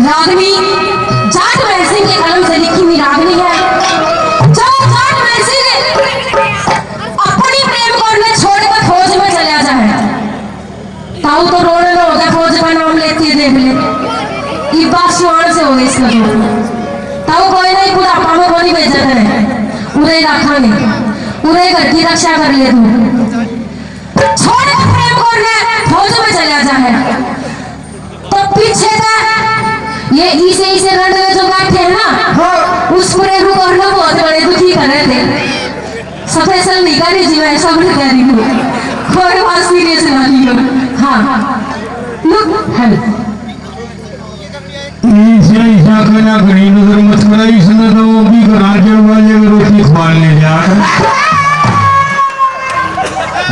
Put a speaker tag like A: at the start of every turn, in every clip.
A: रागनी जाट महर्षि के कलम से लिखी हुई रागनी है। जो जाट महर्षि अपनी प्रेम को ने छोड़कर फौज में चला जाए, ताऊ तो रोने हो गया, फौज का नाम लेती है, देख ले ये बात सुहान से हो गई इसका। ताऊ कोई नहीं, खुद आपा में कोई बेइज्जत है, उरे रखा नहीं, उरे घर की रक्षा कर ले तू, छोड़कर प्रेम को ने फौज में चला जाए। तो पीछे ये इसे रण में जो बैठे हैं ना, उस पूरे रूप और ना बहुत बड़े दुखी कर रहे थे। स्पेशल निकाली जी मैं सब कह रही हूँ, कोई बात सीरियस ना लियो। हाँ लुक हेलो
B: ऐसा करना करी नजर मत करा, इसने तो वो भी राजा वाले रोटी खवाने जा।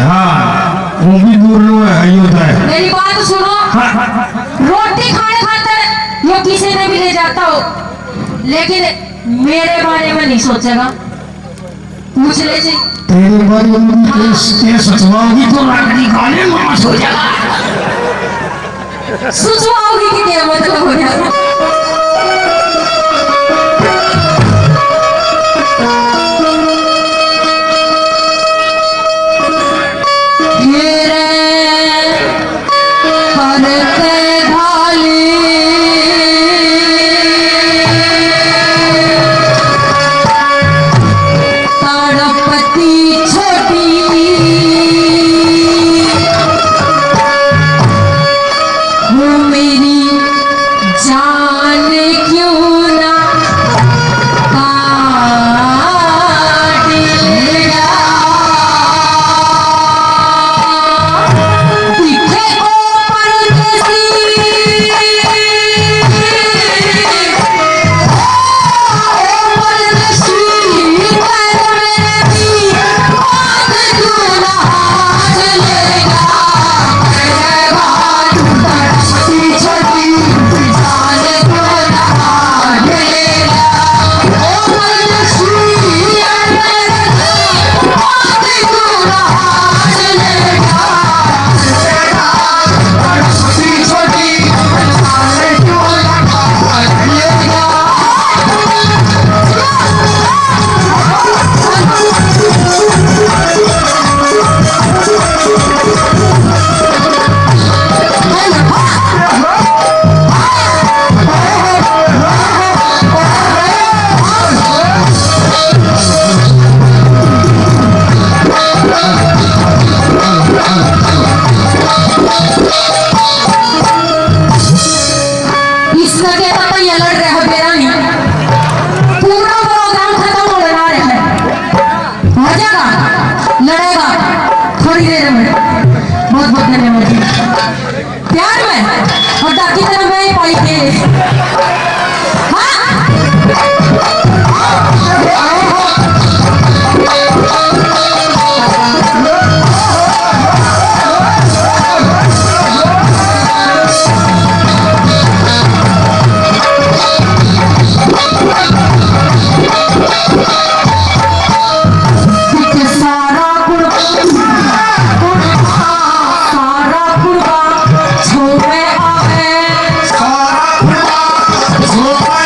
B: हाँ वो भी दूर लो है, होता है।
A: मेरी बात सुनो, रोटी खाने खातर ये किसी ने भी ले जाता हो, लेकिन मेरे बारे में नहीं सोचेगा। पूछ ले जी,
B: तेरे बारे में सचवाओगी तो रागनी खाने मास हो जाएगा।
A: सुचवाओगी कि क्या मतलब हो जाएगा।
C: Oh